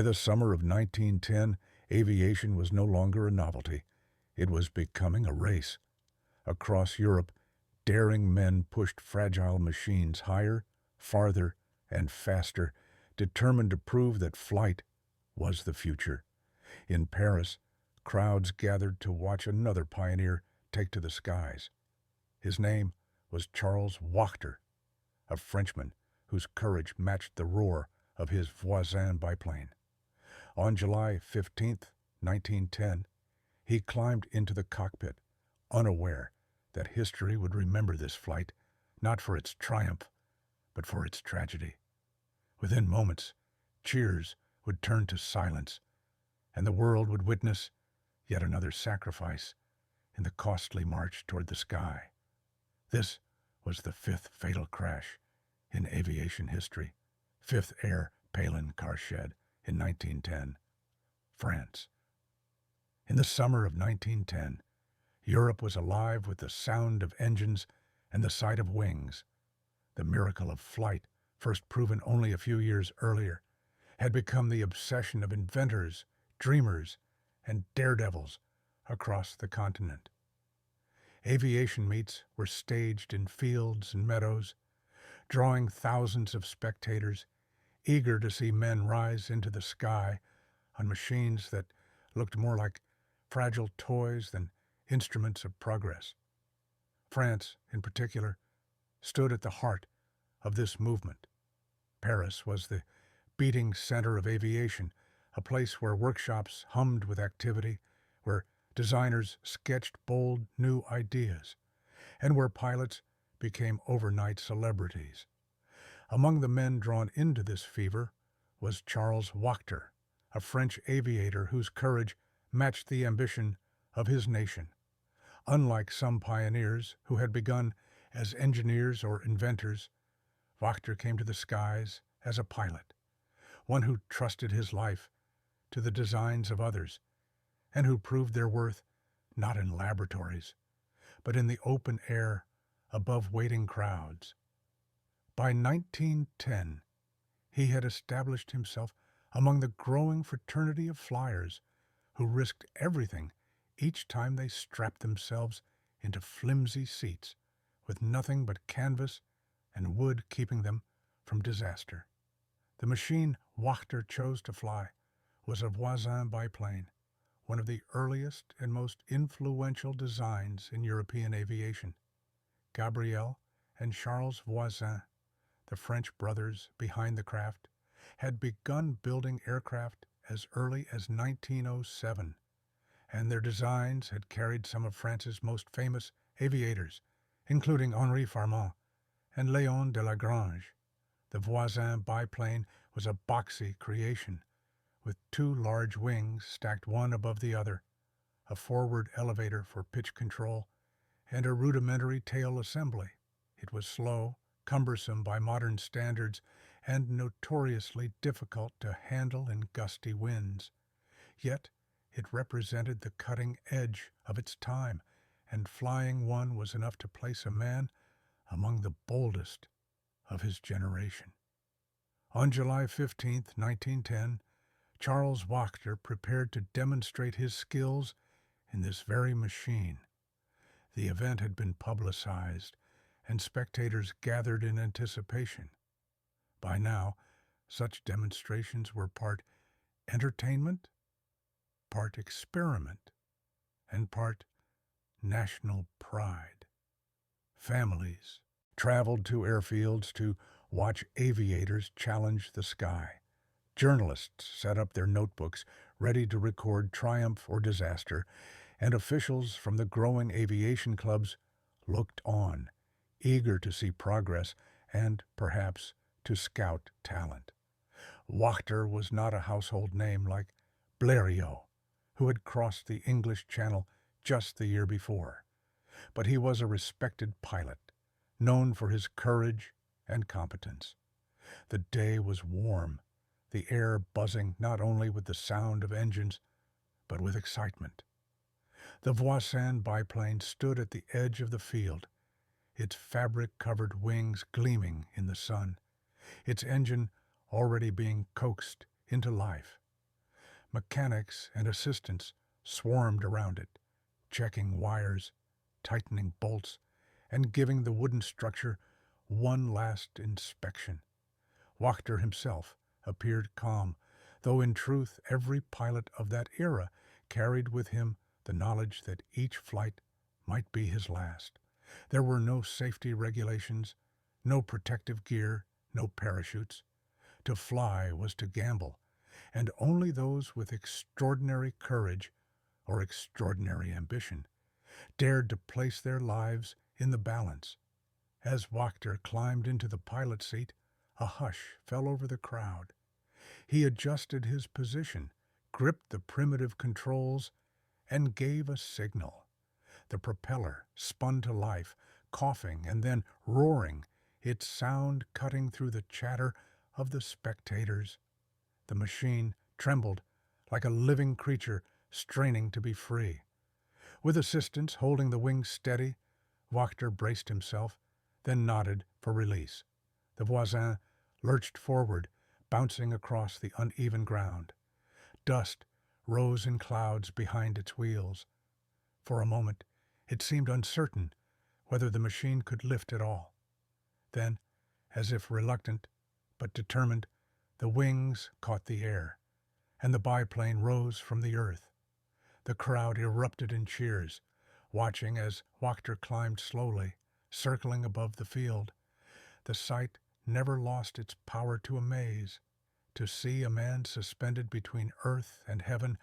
By the summer of 1910, aviation was no longer a novelty. It was becoming a race. Across Europe, daring men pushed fragile machines higher, farther, and faster, determined to prove that flight was the future. In Paris, crowds gathered to watch another pioneer take to the skies. His name was Charles Wachter, a Frenchman whose courage matched the roar of his Voisin biplane. On July 15, 1910, he climbed into the cockpit, unaware that history would remember this flight, not for its triumph, but for its tragedy. Within moments, cheers would turn to silence, and the world would witness yet another sacrifice in the costly march toward the sky. This was the fifth fatal crash in aviation history. Fifth Air Palin car shed in 1910, France. In the summer of 1910, Europe was alive with the sound of engines and the sight of wings. The miracle of flight, first proven only a few years earlier, had become the obsession of inventors, dreamers, and daredevils across the continent. Aviation meets were staged in fields and meadows, drawing thousands of spectators, eager to see men rise into the sky on machines that looked more like fragile toys than instruments of progress. France, in particular, stood at the heart of this movement. Paris was the beating center of aviation, a place where workshops hummed with activity, where designers sketched bold new ideas, and where pilots became overnight celebrities. Among the men drawn into this fever was Charles Wachter, a French aviator whose courage matched the ambition of his nation. Unlike some pioneers who had begun as engineers or inventors, Wachter came to the skies as a pilot, one who trusted his life to the designs of others, and who proved their worth not in laboratories, but in the open air above waiting crowds. By 1910, he had established himself among the growing fraternity of flyers who risked everything each time they strapped themselves into flimsy seats with nothing but canvas and wood keeping them from disaster. The machine Wachter chose to fly was a Voisin biplane, one of the earliest and most influential designs in European aviation. Gabriel and Charles Voisin, the French brothers behind the craft, had begun building aircraft as early as 1907, and their designs had carried some of France's most famous aviators, including Henri Farman and Léon de Lagrange. The Voisin biplane was a boxy creation, with two large wings stacked one above the other, a forward elevator for pitch control, and a rudimentary tail assembly. It was slow, cumbersome by modern standards, and notoriously difficult to handle in gusty winds. Yet it represented the cutting edge of its time, and flying one was enough to place a man among the boldest of his generation. On July 15, 1910, Charles Wachter prepared to demonstrate his skills in this very machine. The event had been publicized, and spectators gathered in anticipation. By now, such demonstrations were part entertainment, part experiment, and part national pride. Families traveled to airfields to watch aviators challenge the sky. Journalists set up their notebooks, ready to record triumph or disaster, and officials from the growing aviation clubs looked on, eager to see progress and, perhaps, to scout talent. Wachter was not a household name like Blériot, who had crossed the English Channel just the year before, but he was a respected pilot, known for his courage and competence. The day was warm, the air buzzing not only with the sound of engines, but with excitement. The Voisin biplane stood at the edge of the field, its fabric-covered wings gleaming in the sun, its engine already being coaxed into life. Mechanics and assistants swarmed around it, checking wires, tightening bolts, and giving the wooden structure one last inspection. Wachter himself appeared calm, though in truth every pilot of that era carried with him the knowledge that each flight might be his last. There were no safety regulations, no protective gear, no parachutes. To fly was to gamble, and only those with extraordinary courage or extraordinary ambition dared to place their lives in the balance. As Wachter climbed into the pilot seat, a hush fell over the crowd. He adjusted his position, gripped the primitive controls, and gave a signal. The propeller spun to life, coughing and then roaring, its sound cutting through the chatter of the spectators. The machine trembled like a living creature straining to be free. With assistants holding the wings steady, Wachter braced himself, then nodded for release. The Voisin lurched forward, bouncing across the uneven ground. Dust rose in clouds behind its wheels. For a moment, it seemed uncertain whether the machine could lift at all. Then, as if reluctant but determined, the wings caught the air, and the biplane rose from the earth. The crowd erupted in cheers, watching as Wachter climbed slowly, circling above the field. The sight never lost its power to amaze. To see a man suspended between earth and heaven,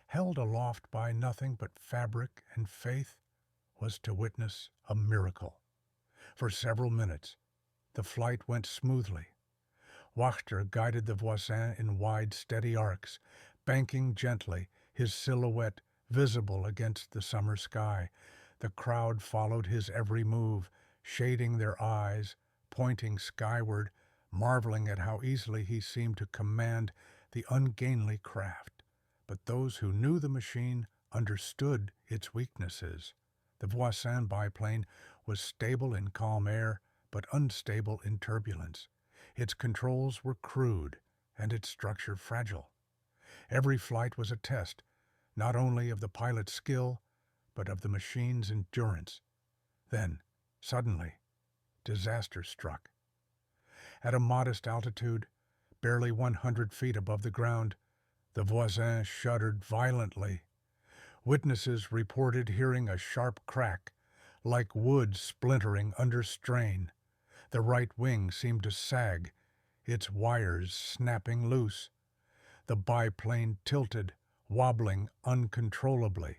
held aloft by nothing but fabric and faith, was to witness a miracle. For several minutes, the flight went smoothly. Wachter guided the Voisin in wide, steady arcs, banking gently, his silhouette visible against the summer sky. The crowd followed his every move, shading their eyes, pointing skyward, marveling at how easily he seemed to command the ungainly craft. But those who knew the machine understood its weaknesses. The Voisin biplane was stable in calm air, but unstable in turbulence. Its controls were crude, and its structure fragile. Every flight was a test, not only of the pilot's skill, but of the machine's endurance. Then, suddenly, disaster struck. At a modest altitude, barely 100 feet above the ground, the Voisin shuddered violently. Witnesses reported hearing a sharp crack, like wood splintering under strain. The right wing seemed to sag, its wires snapping loose. The biplane tilted, wobbling uncontrollably.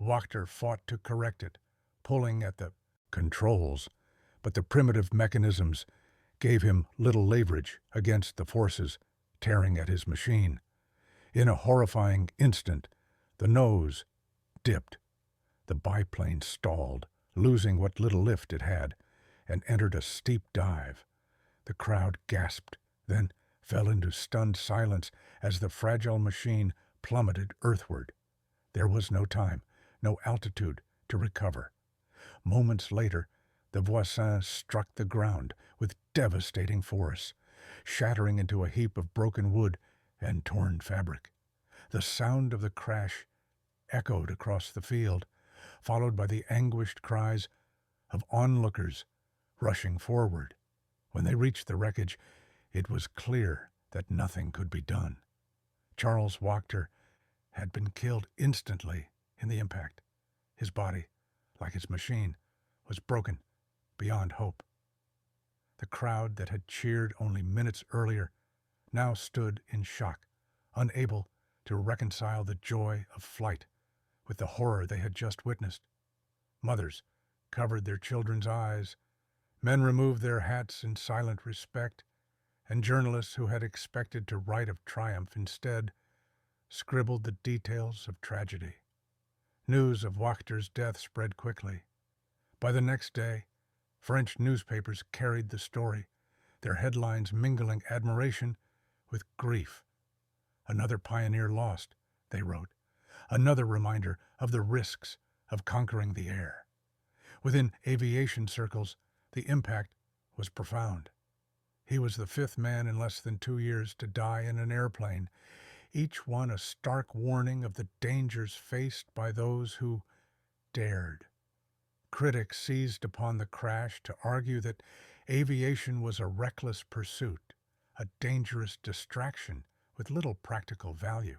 Wachter fought to correct it, pulling at the controls, but the primitive mechanisms gave him little leverage against the forces tearing at his machine. In a horrifying instant, the nose dipped. The biplane stalled, losing what little lift it had, and entered a steep dive. The crowd gasped, then fell into stunned silence as the fragile machine plummeted earthward. There was no time, no altitude to recover. Moments later, the Voisin struck the ground with devastating force, shattering into a heap of broken wood and torn fabric. The sound of the crash echoed across the field, followed by the anguished cries of onlookers rushing forward. When they reached the wreckage, it was clear that nothing could be done. Charles Wachter had been killed instantly in the impact. His body, like his machine, was broken beyond hope. The crowd that had cheered only minutes earlier now stood in shock, unable to reconcile the joy of flight with the horror they had just witnessed. Mothers covered their children's eyes, men removed their hats in silent respect, and journalists who had expected to write of triumph instead scribbled the details of tragedy. News of Wachter's death spread quickly. By the next day, French newspapers carried the story, their headlines mingling admiration with grief. "Another pioneer lost," they wrote, "another reminder of the risks of conquering the air." Within aviation circles, the impact was profound. He was the fifth man in less than 2 years to die in an airplane. each one a stark warning of the dangers faced by those who dared. Critics seized upon the crash to argue that aviation was a reckless pursuit, a dangerous distraction with little practical value.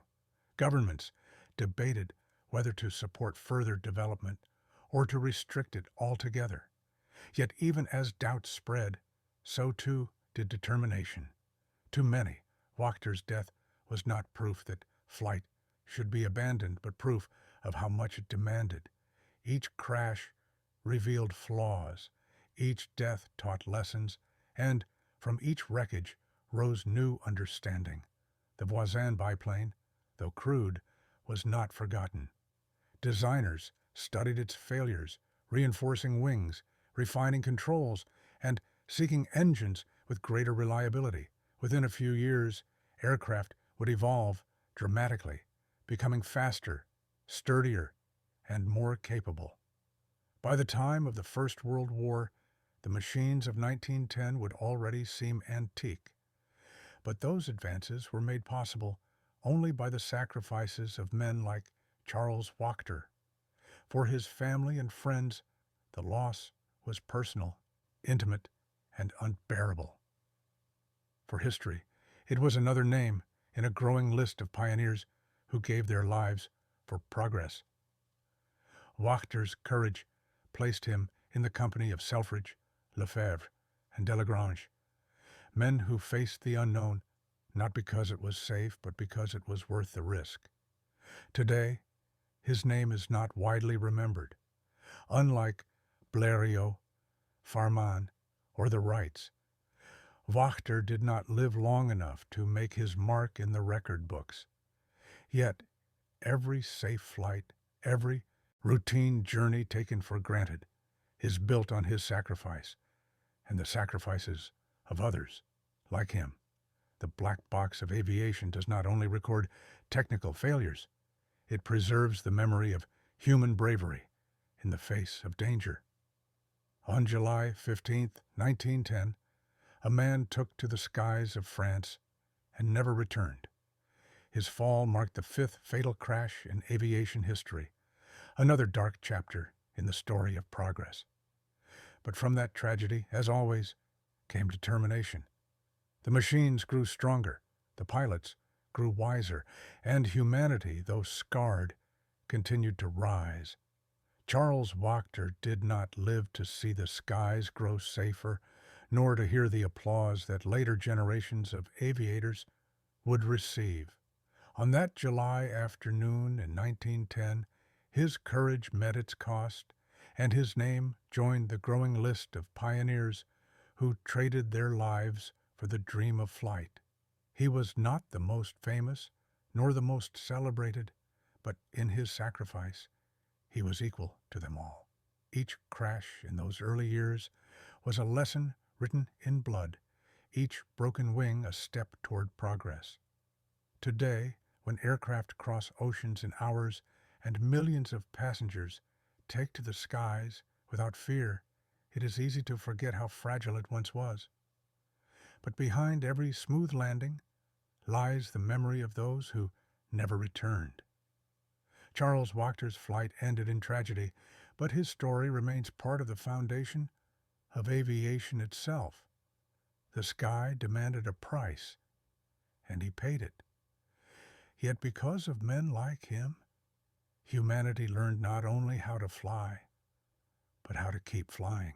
Governments debated whether to support further development or to restrict it altogether. Yet even as doubts spread, so too did determination. To many, Wachter's death was not proof that flight should be abandoned, but proof of how much it demanded. Each crash revealed flaws, each death taught lessons, and from each wreckage rose new understanding. The Voisin biplane, though crude, was not forgotten. Designers studied its failures, reinforcing wings, refining controls, and seeking engines with greater reliability. Within a few years, aircraft would evolve dramatically, becoming faster, sturdier, and more capable. By the time of the First World War, the machines of 1910 would already seem antique. But those advances were made possible only by the sacrifices of men like Charles Wachter. For his family and friends, the loss was personal, intimate, and unbearable. For history, it was another name in a growing list of pioneers who gave their lives for progress. Wachter's courage placed him in the company of Selfridge, Lefebvre, and Delagrange, men who faced the unknown not because it was safe, but because it was worth the risk. Today, his name is not widely remembered. Unlike Blériot, Farman, or the Wrights, Wachter did not live long enough to make his mark in the record books. Yet, every safe flight, every routine journey taken for granted, is built on his sacrifice and the sacrifices of others like him. The black box of aviation does not only record technical failures, it preserves the memory of human bravery in the face of danger. On July 15, 1910, a man took to the skies of France and never returned. His fall marked the fifth fatal crash in aviation history, another dark chapter in the story of progress. But from that tragedy, as always, came determination. The machines grew stronger, the pilots grew wiser, and humanity, though scarred, continued to rise. Charles Wachter did not live to see the skies grow safer, nor to hear the applause that later generations of aviators would receive. On that July afternoon in 1910, his courage met its cost, and his name joined the growing list of pioneers who traded their lives for the dream of flight. He was not the most famous, nor the most celebrated, but in his sacrifice, he was equal to them all. Each crash in those early years was a lesson written in blood, each broken wing a step toward progress. Today, when aircraft cross oceans in hours and millions of passengers take to the skies without fear, it is easy to forget how fragile it once was. But behind every smooth landing lies the memory of those who never returned. Charles Wachter's flight ended in tragedy, but his story remains part of the foundation of aviation itself. The sky demanded a price, and he paid it. Yet because of men like him, humanity learned not only how to fly, but how to keep flying.